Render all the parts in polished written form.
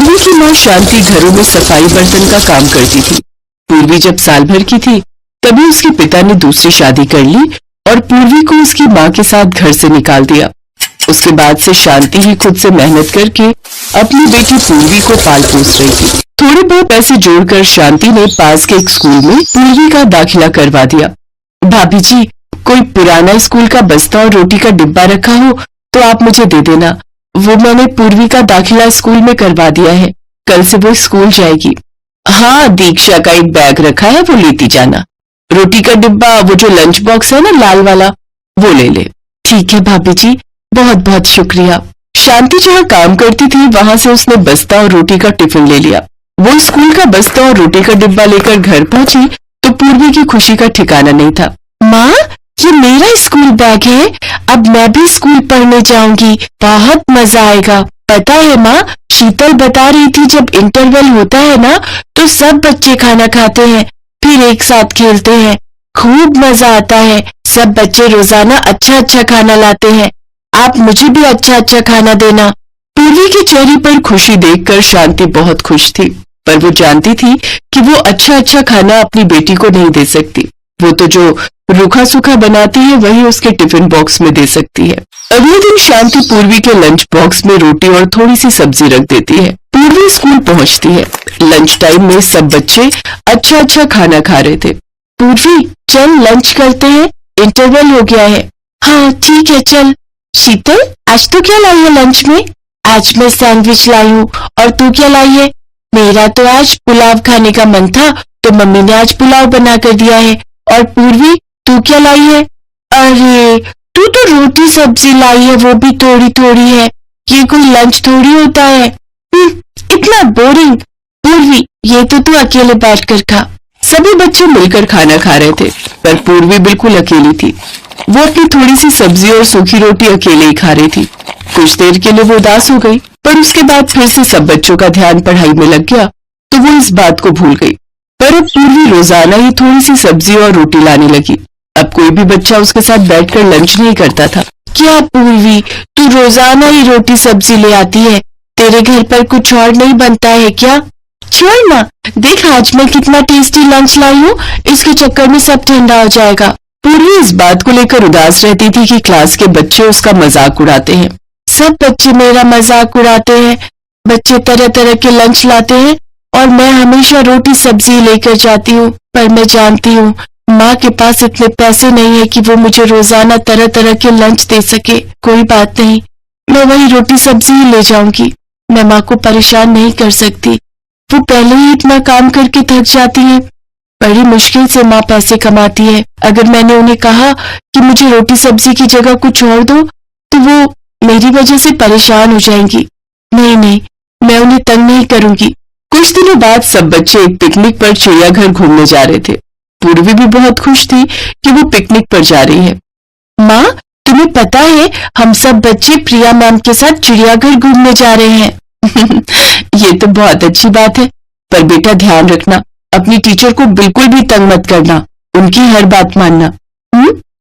पूर्वी की माँ शांति घरों में सफाई बर्तन का काम करती थी। पूर्वी जब साल भर की थी तभी उसके पिता ने दूसरी शादी कर ली और पूर्वी को उसकी माँ के साथ घर से निकाल दिया। उसके बाद से शांति ही खुद से मेहनत करके अपनी बेटी पूर्वी को पाल पोस रही थी। थोड़े बहुत पैसे जोड़कर शांति ने पास के एक स्कूल में पूर्वी का दाखिला करवा दिया। भाभी जी, कोई पुराना स्कूल का बस्ता और रोटी का डिब्बा रखा हो तो आप मुझे दे देना। वो मैंने पूर्वी का दाखिला स्कूल में करवा दिया है, कल से वो स्कूल जाएगी। हाँ, दीक्षा का एक बैग रखा है, वो लेती जाना। रोटी का डिब्बा, वो जो लंच बॉक्स है ना लाल वाला, वो ले ले। ठीक है भाभी जी, बहुत बहुत शुक्रिया। शांति जहाँ काम करती थी वहां से उसने बस्ता और रोटी का टिफिन ले लिया। वो स्कूल का बस्ता और रोटी का डिब्बा लेकर घर पहुंची तो पूर्वी की खुशी का ठिकाना नहीं था। माँ, ये मेरा स्कूल बैग है, अब मैं भी स्कूल पढ़ने जाऊंगी, बहुत मजा आएगा। पता है माँ, शीतल बता रही थी जब इंटरवल होता है ना तो सब बच्चे खाना खाते हैं, फिर एक साथ खेलते हैं, खूब मजा आता है। सब बच्चे रोजाना अच्छा अच्छा खाना लाते हैं, आप मुझे भी अच्छा अच्छा खाना देना। पूर्वी के चेहरे पर खुशी देखकर शांति बहुत खुश थी, पर वो जानती थी कि वो अच्छा अच्छा खाना अपनी बेटी को नहीं दे सकती। वो तो जो रूखा सूखा बनाती है वही उसके टिफिन बॉक्स में दे सकती है। अगले दिन शांति पूर्वी के लंच बॉक्स में रोटी और थोड़ी सी सब्जी रख देती है। पूर्वी स्कूल पहुंचती है। लंच टाइम में सब बच्चे अच्छा अच्छा खाना खा रहे थे। पूर्वी, चल लंच करते हैं, इंटरवल हो गया है। हाँ ठीक है, चल। शीतल, आज तो क्या लाई है लंच में? आज मैं सैंडविच लाई हूँ, और तू क्या लाई है? मेरा तो आज पुलाव खाने का मन था तो मम्मी ने आज पुलाव बना कर दिया है। और पूर्वी, तू क्या लाई है? अरे, तू तो रोटी सब्जी लाई है, वो भी थोड़ी थोड़ी है, ये कोई लंच थोड़ी होता है। इतना बोरिंग। पूर्वी, ये तो तू अकेले बैठ कर खा। सभी बच्चे मिलकर खाना खा रहे थे पर पूर्वी बिल्कुल अकेली थी। वो अपनी थोड़ी सी सब्जी और सूखी रोटी अकेले ही खा रही थी। कुछ देर के लिए वो उदास हो गई, पर उसके बाद फिर से सब बच्चों का ध्यान पढ़ाई में लग गया तो वो इस बात को भूल गई। पर अब पूर्वी रोजाना ही थोड़ी सी सब्जी और रोटी लाने लगी। अब कोई भी बच्चा उसके साथ बैठकर लंच नहीं करता था। क्या पूर्वी, तू रोजाना ही रोटी सब्जी ले आती है, तेरे घर पर कुछ और नहीं बनता है क्या? छोड़ ना, देख आज मैं कितना टेस्टी लंच लाई हूँ, इसके चक्कर में सब ठंडा हो जाएगा। पूर्वी इस बात को लेकर उदास रहती थी कि क्लास के बच्चे उसका मजाक उड़ाते हैं। सब बच्चे मेरा मजाक उड़ाते हैं, बच्चे तरह तरह के लंच लाते हैं और मैं हमेशा रोटी सब्जी लेकर जाती हूँ, पर मैं जानती हूँ माँ के पास इतने पैसे नहीं है कि वो मुझे रोजाना तरह तरह के लंच दे सके। कोई बात नहीं, मैं वही रोटी सब्जी ही ले जाऊंगी। मैं माँ को परेशान नहीं कर सकती, वो पहले ही इतना काम करके थक जाती है। बड़ी मुश्किल से माँ पैसे कमाती है। अगर मैंने उन्हें कहा कि मुझे रोटी सब्जी की जगह कुछ और दो तो वो मेरी वजह से परेशान हो जाएंगी। नहीं नहीं, मैं उन्हें तंग नहीं करूंगी। कुछ दिनों बाद सब बच्चे एक पिकनिक पर चिड़ियाघर घूमने जा रहे थे। पूर्वी भी बहुत खुश थी कि वो पिकनिक पर जा रही है। माँ, तुम्हें पता है हम सब बच्चे प्रिया मैम के साथ चिड़ियाघर घूमने जा रहे हैं। ये तो बहुत अच्छी बात है, पर बेटा ध्यान रखना, अपनी टीचर को बिल्कुल भी तंग मत करना, उनकी हर बात मानना।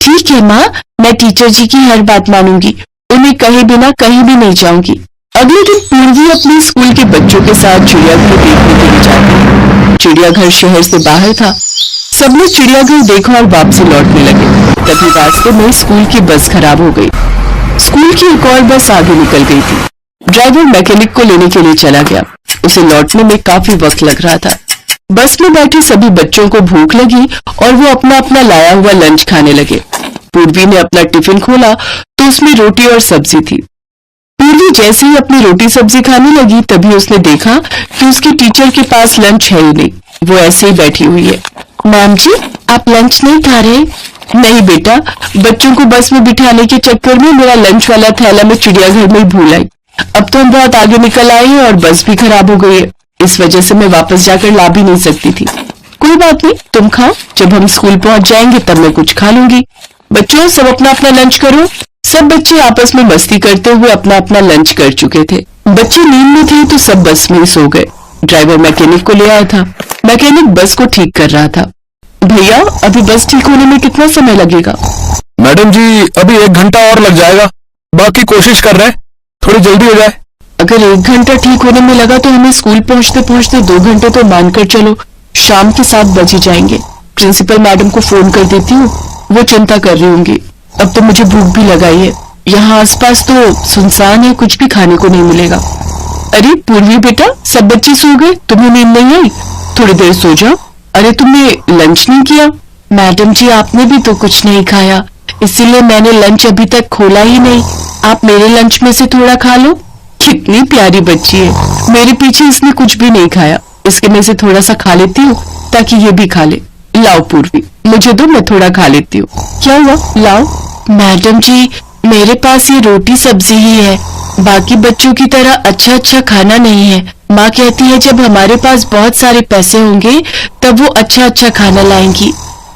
ठीक है माँ, मैं टीचर जी की हर बात मानूंगी, उन्हें कहे बिना कहीं भी नहीं जाऊंगी। अगले दिन पूर्वी अपने स्कूल के बच्चों के साथ चिड़ियाघर देखने के लिए जाती। चिड़ियाघर शहर से बाहर था। सबने चिड़ियाघर देखा और वापसी लौटने लगे। तभी रास्ते में स्कूल की बस खराब हो गई। स्कूल की एक और बस आगे निकल गई थी। ड्राइवर मैकेनिक को लेने के लिए चला गया। उसे लौटने में काफी वक्त लग रहा था। बस में बैठे सभी बच्चों को भूख लगी और वो अपना अपना लाया हुआ लंच खाने लगे। पूर्वी ने अपना टिफिन खोला तो उसमें रोटी और सब्जी थी। पूर्वी जैसे ही अपनी रोटी सब्जी खाने लगी तभी उसने देखा कि उसकी टीचर के पास लंच है ही नहीं, वो ऐसे ही बैठी हुई है। मैम जी, आप लंच नहीं खा रहे? नहीं बेटा, बच्चों को बस में बिठाने के चक्कर में मेरा लंच वाला थैला मैं चिड़ियाघर में ही भूल आई। अब तो हम बहुत आगे निकल आए हैं और बस भी खराब हो गई है, इस वजह से मैं वापस जाकर ला भी नहीं सकती थी। कोई बात नहीं, तुम खाओ, जब हम स्कूल पहुंच जाएंगे तब मैं कुछ खा लूंगी। बच्चों, सब अपना अपना लंच करो। सब बच्चे आपस में मस्ती करते हुए अपना अपना लंच कर चुके थे। बच्चे नींद में थे तो सब बस में ही सो गए। ड्राइवर मैकेनिक को ले आया था। मैकेनिक बस को ठीक कर रहा था। भैया, अभी बस ठीक होने में कितना समय लगेगा? मैडम जी, अभी 1 घंटा और लग जाएगा, बाकी कोशिश कर रहे हैं थोड़ी जल्दी हो जाए। अगर 1 घंटा ठीक होने में लगा तो हमें स्कूल पहुंचते पहुंचते 2 घंटे तो मानकर चलो शाम के 7 बज ही जाएंगे। प्रिंसिपल मैडम को फोन कर देती हूँ, वो चिंता कर रही होंगी। अब तो मुझे भूख भी लगाई है, यहाँ आसपास तो सुनसान है, कुछ भी खाने को नहीं मिलेगा। अरे पूर्वी बेटा, सब बच्चे सो गए, तुम्हें नींद नहीं आई? थोड़ी देर सो जाओ। अरे तुमने लंच नहीं किया? मैडम जी आपने भी तो कुछ नहीं खाया, इसीलिए मैंने लंच अभी तक खोला ही नहीं। आप मेरे लंच में से थोड़ा खा लो। कितनी प्यारी बच्ची है, मेरे पीछे इसने कुछ भी नहीं खाया, इसके में से थोड़ा सा खा लेती हूँ ताकि ये भी खा ले। लाओ पूर्वी, मुझे दो, मैं थोड़ा खा लेती हूँ। क्या हुआ, लाओ। मैडम जी मेरे पास ये रोटी सब्जी ही है, बाकी बच्चों की तरह अच्छा अच्छा खाना नहीं है। माँ कहती है जब हमारे पास बहुत सारे पैसे होंगे तब वो अच्छा अच्छा खाना लाएंगी।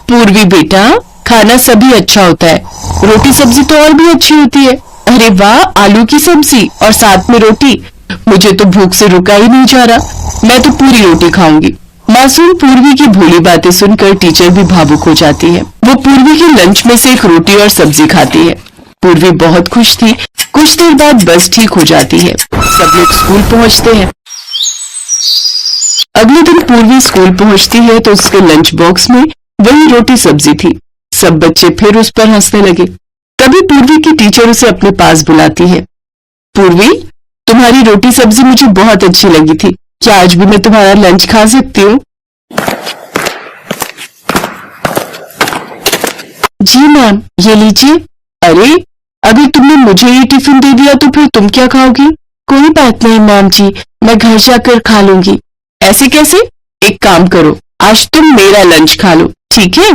पूर्वी बेटा, खाना सभी अच्छा होता है, रोटी सब्जी तो और भी अच्छी होती है। अरे वाह, आलू की सब्जी और साथ में रोटी, मुझे तो भूख से रुका ही नहीं जा रहा, मैं तो पूरी रोटी खाऊंगी। मासूम पूर्वी की भोली बातें सुनकर टीचर भी भावुक हो जाती है। वो पूर्वी के लंच में से एक रोटी और सब्जी खाती है। पूर्वी बहुत खुश थी। कुछ देर बाद बस ठीक हो जाती है, सब लोग स्कूल पहुंचते हैं। अगले दिन पूर्वी स्कूल पहुंचती है तो उसके लंच बॉक्स में वही रोटी सब्जी थी। सब बच्चे फिर उस पर हंसने लगे। तभी पूर्वी की टीचर उसे अपने पास बुलाती है। पूर्वी, तुम्हारी रोटी सब्जी मुझे बहुत अच्छी लगी थी, क्या आज भी मैं तुम्हारा लंच खा सकती हूँ? जी मैम, ये लीजिए। अरे, अगर तुमने मुझे ये टिफिन दे दिया तो फिर तुम क्या खाओगी? कोई बात नहीं मैम जी, मैं घर जाकर खा लूंगी। ऐसे कैसे? एक काम करो, आज तुम मेरा लंच खा लो, ठीक है?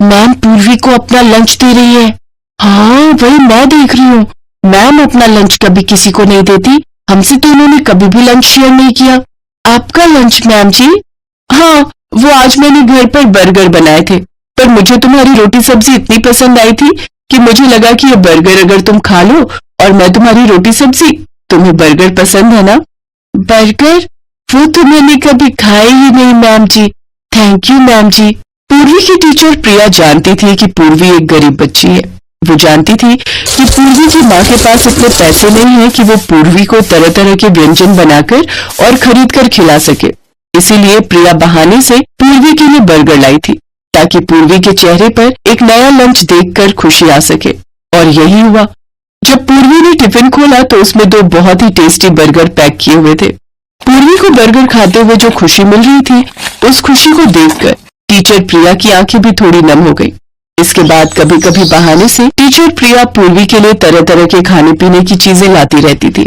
मैम पूर्वी को अपना लंच दे रही है। हाँ वही मैं देख रही हूँ, मैम अपना लंच कभी किसी को नहीं देती, हमसे तो उन्होंने कभी भी लंच शेयर नहीं किया। आपका लंच मैम जी? हाँ, वो आज मैंने घर पर बर्गर बनाए थे, पर मुझे तुम्हारी रोटी सब्जी इतनी पसंद आई थी कि मुझे लगा कि ये बर्गर अगर तुम खा लो और मैं तुम्हारी रोटी सब्जी, तुम्हें बर्गर पसंद है ना? बर्गर? वो तो मैंने कभी खाए ही नहीं ma'am ji, thank you ma'am ji. Purvi की टीचर प्रिया जानती थी कि पूर्वी एक गरीब बच्ची है। वो जानती थी कि पूर्वी की माँ के पास इतने पैसे नहीं है कि वो पूर्वी को तरह तरह के व्यंजन बनाकर और खरीद कर खिला सके। इसीलिए प्रिया बहाने से पूर्वी के लिए बर्गर लाई थी ताकि पूर्वी के चेहरे पर एक नया लंच देखकर खुशी आ सके। और यही हुआ। जब पूर्वी ने टिफिन खोला तो उसमें 2 बहुत ही टेस्टी बर्गर पैक किए हुए थे। पूर्वी को बर्गर खाते हुए जो खुशी मिल रही थी, उस खुशी को देखकर टीचर प्रिया की आंखें भी थोड़ी नम हो गई। इसके बाद कभी कभी बहाने से टीचर प्रिया पूर्वी के लिए तरह तरह के खाने पीने की चीजें लाती रहती थी।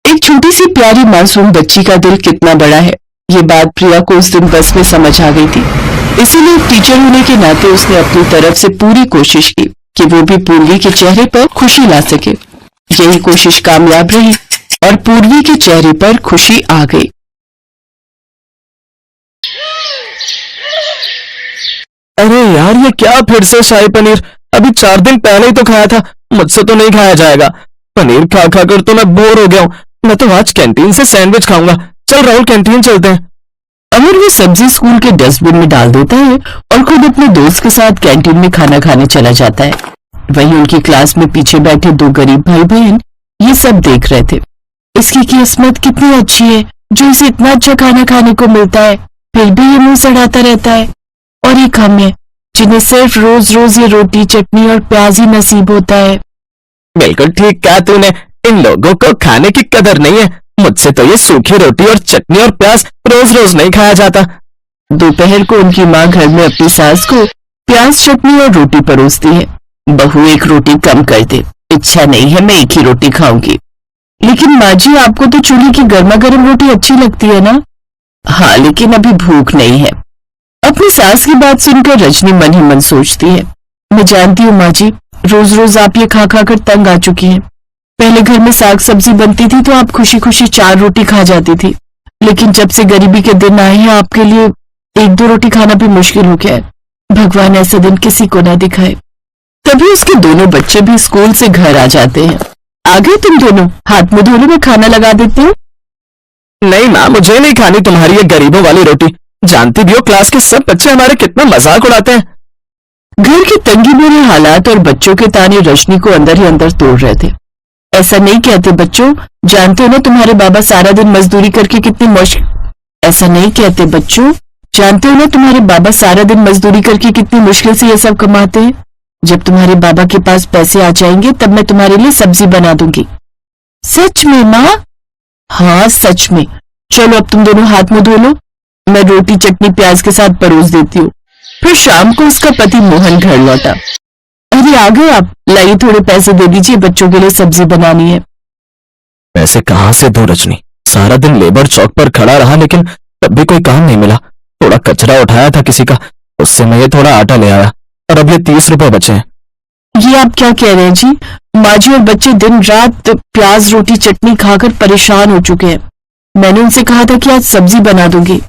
एक छोटी सी प्यारी मासूम बच्ची का दिल कितना बड़ा है, ये बात प्रिया को उस दिन बस में समझ आ गई थी। इसीलिए टीचर होने के नाते उसने अपनी तरफ से पूरी कोशिश की कि वो भी पूर्वी के चेहरे पर खुशी ला सके। यही कोशिश कामयाब रही और पूर्वी के चेहरे पर खुशी आ गई। अरे यार, ये क्या फिर से शाही पनीर? अभी 4 दिन पहले ही तो खाया था, मुझसे तो नहीं खाया जाएगा। पनीर खा खा कर तो मैं बोर हो गया हूँ, मैं तो आज कैंटीन से सैंडविच खाऊंगा। चल राहुल, कैंटीन चलते हैं। अमर वो सब्जी स्कूल के डस्टबिन में डाल देता है और खुद अपने दोस्त के साथ कैंटीन में खाना खाने चला जाता है। वहीं उनकी क्लास में पीछे बैठे 2 गरीब भाई बहन ये सब देख रहे थे। इसकी किस्मत कितनी अच्छी है जो इसे इतना अच्छा खाना खाने को मिलता है, फिर भी ये मुंह सड़ाता रहता है। और एक हम है जिन्हें सिर्फ रोज रोज ये रोटी चटनी और प्याज ही नसीब होता है। बिल्कुल ठीक कहा तूने, इन लोगों को खाने की कदर नहीं है। मुझसे तो ये सूखी रोटी और चटनी और प्याज रोज रोज नहीं खाया जाता। दोपहर को उनकी माँ घर में अपनी सास को प्याज चटनी और रोटी परोसती है। बहू एक रोटी कम कर दे, इच्छा नहीं है, मैं एक ही रोटी खाऊंगी। लेकिन माँ जी आपको तो चूल्हे की गर्मा गर्म रोटी अच्छी लगती है ना? हाँ, लेकिन अभी भूख नहीं है। अपनी सास की बात सुनकर रजनी मन ही मन सोचती है, मैं जानती हूँ माँ जी, रोज रोज आप ये खा खा कर तंग आ चुकी हैं। पहले घर में साग सब्जी बनती थी तो आप खुशी खुशी 4 रोटी खा जाती थी, लेकिन जब से गरीबी के दिन आए हैं आपके लिए 1-2 रोटी खाना भी मुश्किल हो गया है। भगवान ऐसे दिन किसी को ना दिखाए। तभी उसके दोनों बच्चे भी स्कूल से घर आ जाते हैं। आ गए तुम दोनों, हाथ मुंह धोने में खाना लगा देते हो। नहीं माँ, मुझे नहीं खानी तुम्हारी ये गरीबों वाली रोटी। जानती भी हो क्लास के सब बच्चे हमारे कितना मजाक उड़ाते हैं। घर की तंगी भरे हालात और बच्चों के ताने रजनी को अंदर ही अंदर तोड़ रहे थे। ऐसा नहीं कहते बच्चों, जानते हो ना तुम्हारे बाबा सारा दिन मजदूरी करके कितनी ऐसा नहीं कहते बच्चों, जानते हो ना तुम्हारे बाबा सारा दिन मजदूरी करके कितनी मुश्किल से ये सब कमाते हैं। जब तुम्हारे बाबा के पास पैसे आ जाएंगे तब मैं तुम्हारे लिए सब्जी बना दूंगी। सच में माँ? हाँ सच में। चलो अब तुम दोनों हाथ मुंह धो लो, मैं रोटी चटनी प्याज के साथ परोस देती हूँ। फिर शाम को उसका पति मोहन घर लौटा। अरे आ गए आप, लाइए थोड़े पैसे दे दीजिए, बच्चों के लिए सब्जी बनानी है। पैसे कहाँ से दूं रजनी? सारा दिन लेबर चौक पर खड़ा रहा लेकिन तब भी कोई काम नहीं मिला। थोड़ा कचरा उठाया था किसी का, उससे मैं ये थोड़ा आटा ले आया और अब ये 30 रुपए बचे हैं। ये आप क्या कह रहे हैं जी? माँ जी और बच्चे दिन रात प्याज रोटी चटनी खाकर परेशान हो चुके हैं। मैंने उनसे कहा था कि आज सब्जी बना दूंगी।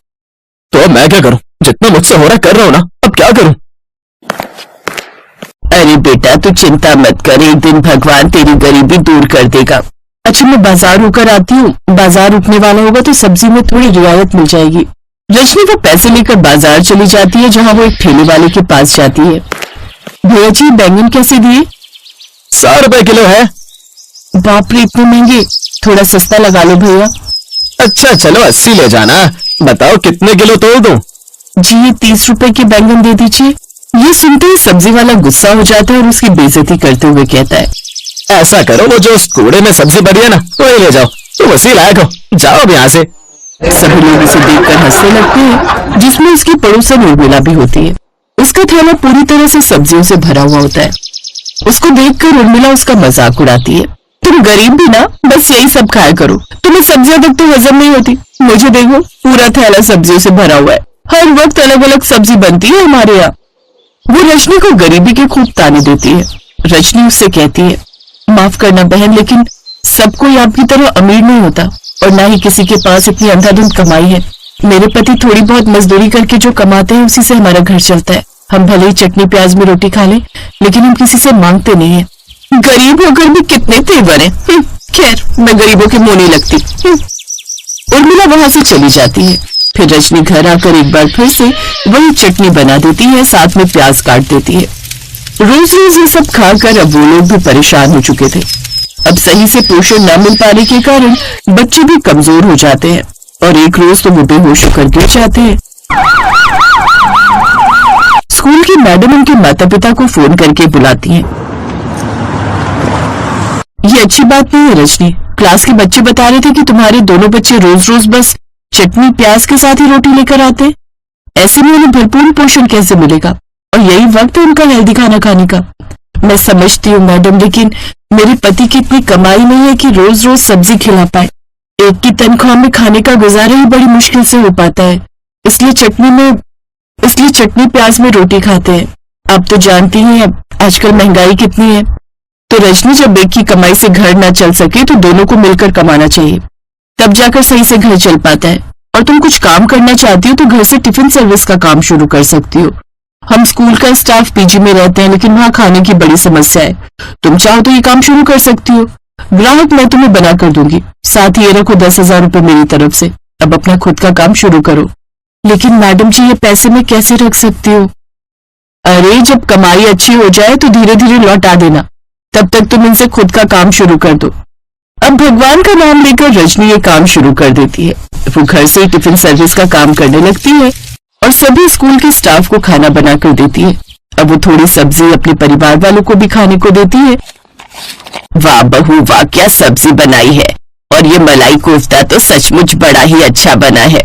तो अब मैं क्या करूं? जितना मुझसे हो रहा कर रहा हूं ना, अब क्या करूं? अरे बेटा तू चिंता मत कर, एक दिन भगवान तेरी गरीबी दूर कर देगा। अच्छा मैं बाजार होकर आती हूँ, बाजार रुकने वाला होगा तो सब्जी में थोड़ी रियायत मिल जाएगी। रजनी वो पैसे लेकर बाजार चली जाती है जहाँ वो एक ठेले वाले के पास जाती है। भैया जी बैंगन कैसे दिए? 100 रुपए किलो है। बाप रे इतने महंगे, थोड़ा सस्ता लगा लो भैया। अच्छा चलो 80 ले जाना। बताओ कितने किलो तोल दूं? जी ये 30 रुपए के बैंगन दे दीजिए। ये सुनते ही सब्जी वाला गुस्सा हो जाता है और उसकी बेइज्जती करते हुए कहता है, ऐसा करो वो जो उस कूड़े में सब्जी पड़ी है ना वही ले जाओ, तुम उसी लायक हो, जाओ अब यहाँ से। सभी लोग उसे देखकर हंसने लगते हैं, जिसमें उसकी पड़ोसन उर्मिला भी होती है। उसका थैला पूरी तरह से सब्जियों से भरा हुआ होता है। उसको देखकर उर्मिला उसका मजाक उड़ाती है, तुम गरीब भी ना, बस यही सब खाया करो, तुम्हें सब्जियां तक तो हजम नहीं होती। मुझे देखो पूरा थैला सब्जियों से भरा हुआ है, हर वक्त अलग अलग सब्जी बनती है हमारे यहाँ। वो रजनी को गरीबी के खूब ताने देती है। रजनी उससे कहती है, माफ करना बहन, लेकिन सब कोई आपकी तरह अमीर नहीं होता और ना ही किसी के पास इतनी अंधाधुंध कमाई है। मेरे पति थोड़ी बहुत मजदूरी करके जो कमाते हैं उसी से हमारा घर चलता है। हम भले ही चटनी प्याज में रोटी खा लें, लेकिन हम किसी से मांगते नहीं है। गरीब होकर भी कितने तेवर हैं। खैर मैं गरीबों के मुंह नहीं लगती। उर्मिला वहां से चली जाती है। फिर रजनी घर आकर एक बार फिर से वही चटनी बना देती है, साथ में प्याज काट देती है। रोज रोज ये सब खाकर अब वो लोग भी परेशान हो चुके थे। अब सही से पोषण न मिल पाने के कारण बच्चे भी कमजोर हो जाते हैं और एक रोज तो वो बेहोश होकर गिर जाते हैं। स्कूल की मैडम उनके माता पिता को फोन करके बुलाती हैं। ये अच्छी बात नहीं है रजनी, क्लास के बच्चे बता रहे थे कि तुम्हारे दोनों बच्चे रोज रोज बस चटनी प्याज के साथ ही रोटी लेकर आते। ऐसे में उन्हें भरपूर पोषण कैसे मिलेगा? और यही वक्त है उनका हेल्दी खाना खाने का। मैं समझती हूँ मैडम, लेकिन मेरे पति की इतनी कमाई नहीं है कि रोज रोज सब्जी खिला पाए। एक की तनख्वाह में खाने का गुजारा ही बड़ी मुश्किल से हो पाता है, इसलिए चटनी प्याज में रोटी खाते हैं। आप तो जानती हैं आजकल महंगाई कितनी है। तो रजनी जब एक की कमाई से घर ना चल सके तो दोनों को मिलकर कमाना चाहिए, तब जाकर सही से घर चल पाता है। और तुम कुछ काम करना चाहती हो तो घर से टिफिन सर्विस का काम शुरू कर सकती हो। हम स्कूल का स्टाफ पीजी में रहते हैं, लेकिन वहां खाने की बड़ी समस्या है। तुम चाहो तो ये काम शुरू कर सकती हो। ग्राहक मैं तुम्हें बना कर दूंगी, साथ ही ये रखो 10,000 रुपए मेरी तरफ से। अब अपना खुद का काम शुरू करो। लेकिन मैडम जी ये पैसे मैं कैसे रख सकती हूँ? अरे जब कमाई अच्छी हो जाए तो धीरे धीरे लौटा देना, तब तक तुम इनसे खुद का काम शुरू कर दो। अब भगवान का नाम लेकर रजनी ये काम शुरू कर देती है। वो घर से टिफिन सर्विस का काम करने लगती है और सभी स्कूल के स्टाफ को खाना बनाकर देती है। अब वो थोड़ी सब्जी अपने परिवार वालों को भी खाने को देती है। वाह बहू वाह, क्या सब्जी बनाई है, और ये मलाई कोफ्ता तो सचमुच बड़ा ही अच्छा बना है।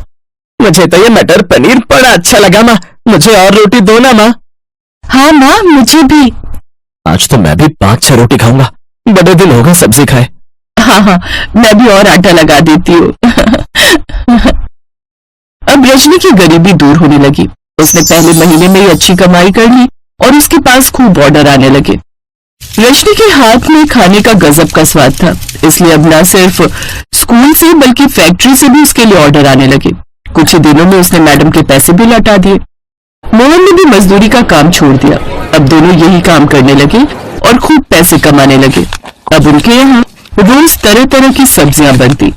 मुझे तो ये मटर पनीर बड़ा अच्छा लगा माँ, मुझे और रोटी दो ना माँ। हाँ माँ मुझे भी। आज तो मैं भी 5-6 रोटी खाऊंगा, बड़े दिन हो गए सब्जी खाए। हाँ हाँ मैं भी और आटा लगा देती हूँ। अब रजनी की गरीबी दूर होने लगी। उसने पहले महीने में ही अच्छी कमाई कर ली और उसके पास खूब ऑर्डर आने लगे। रजनी के हाथ में खाने का गजब का स्वाद था, इसलिए अब न सिर्फ स्कूल से बल्कि फैक्ट्री से भी उसके लिए ऑर्डर आने लगे। कुछ ही दिनों में उसने मैडम के पैसे भी लौटा दिए। मोहन ने भी मजदूरी का काम छोड़ दिया। अब दोनों यही काम करने लगे और खूब पैसे कमाने लगे। अब उनके यहाँ रोज तरह तरह की सब्जियां बनती।